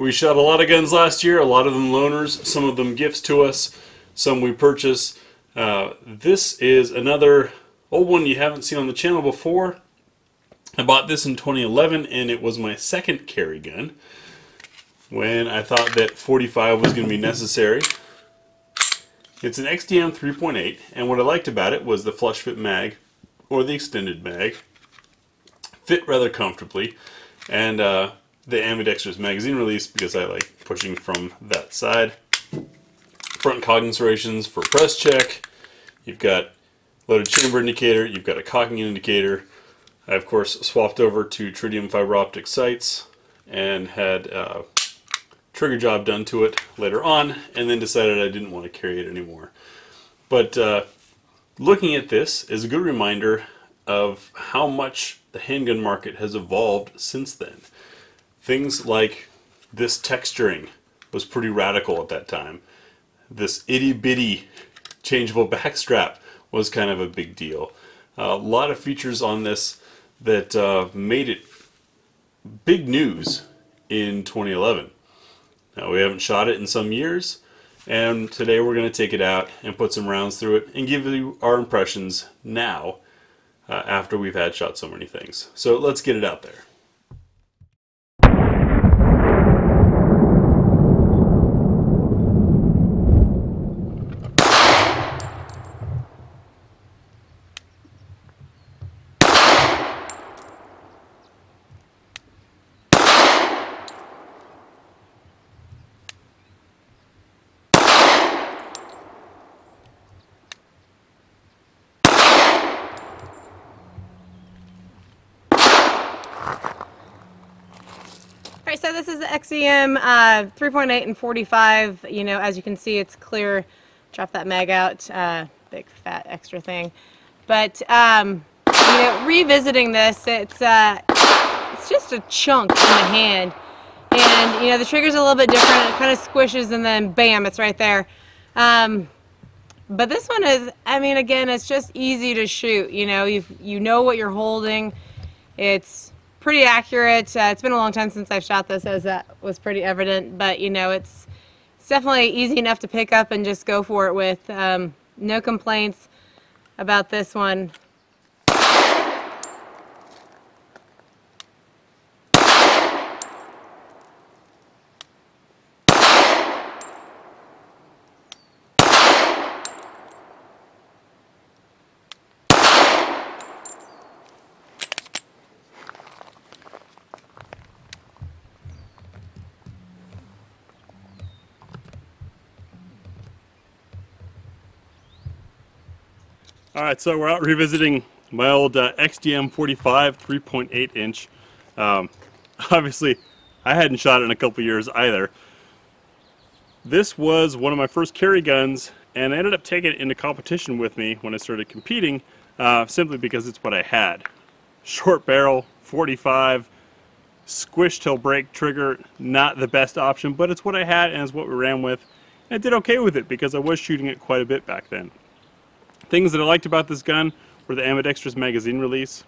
We shot a lot of guns last year, a lot of them loaners, some of them gifts to us, some we purchased. This is another old one you haven't seen on the channel before. I bought this in 2011 and it was my second carry gun when I thought that 45 was going to be necessary. It's an XDm 3.8 and what I liked about it was the flush fit mag, or the extended mag. Fit rather comfortably, and the ambidextrous magazine release because I like pushing from that side. Front cocking serrations for press check. You've got loaded chamber indicator, you've got a cocking indicator. I of course swapped over to tritium fiber optic sights and had a trigger job done to it later on, and then decided I didn't want to carry it anymore. But looking at this is a good reminder of how much the handgun market has evolved since then. Things like this texturing was pretty radical at that time. This itty-bitty changeable backstrap was kind of a big deal. A lot of features on this that made it big news in 2011. Now, we haven't shot it in some years, and today we're going to take it out and put some rounds through it and give you our impressions now after we've had shot so many things. So let's get it out there. Alright, so this is the XDm 3.8 and 45. You know, as you can see, it's clear. Drop that mag out, big fat extra thing. But you know, revisiting this, it's just a chunk in the hand, and you know the trigger's a little bit different. It kind of squishes, and then bam, it's right there. But this one is, I mean, again, it's just easy to shoot. You know, you know what you're holding. It's pretty accurate. It's been a long time since I've shot this, as that was pretty evident, but you know, it's definitely easy enough to pick up and just go for it with. No complaints about this one. Alright, so we're out revisiting my old XDm 45 3.8 inch. Obviously, I hadn't shot it in a couple years either. This was one of my first carry guns, and I ended up taking it into competition with me when I started competing, simply because it's what I had. Short barrel, 45, squish till break trigger, not the best option, but it's what I had and it's what we ran with. And I did okay with it because I was shooting it quite a bit back then. Things that I liked about this gun were the ambidextrous magazine release.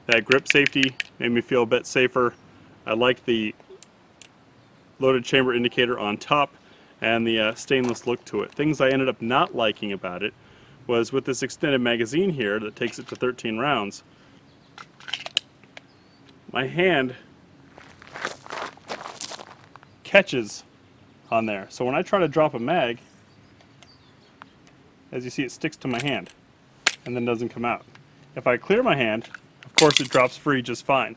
That grip safety made me feel a bit safer. I liked the loaded chamber indicator on top and the stainless look to it. Things I ended up not liking about it was with this extended magazine here that takes it to 13 rounds. My hand catches on there. So when I try to drop a mag, as you see, it sticks to my hand and then doesn't come out. If I clear my hand, of course it drops free just fine.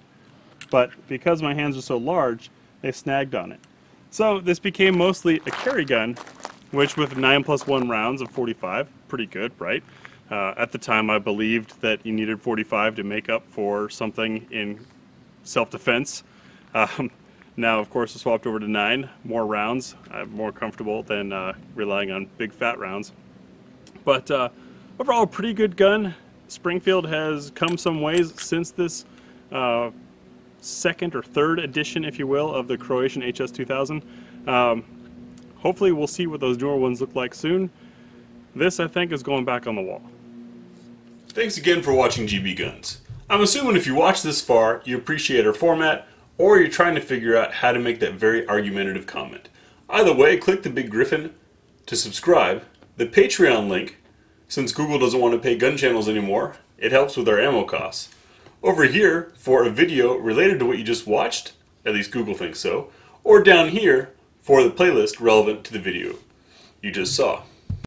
But because my hands are so large, they snagged on it. So this became mostly a carry gun, which with 9+1 rounds of 45, pretty good, right? At the time I believed that you needed 45 to make up for something in self-defense. Now of course I swapped over to 9, more rounds. I'm more comfortable than relying on big fat rounds. But overall, a pretty good gun. Springfield has come some ways since this second or third edition, if you will, of the Croatian HS 2000. Hopefully we'll see what those newer ones look like soon. This, I think, is going back on the wall. Thanks again for watching GB Guns. I'm assuming if you watched this far, you appreciate our format, or you're trying to figure out how to make that very argumentative comment. Either way, click the big griffin to subscribe. The Patreon link, since Google doesn't want to pay gun channels anymore, it helps with our ammo costs. Over here for a video related to what you just watched, at least Google thinks so, or down here for the playlist relevant to the video you just saw.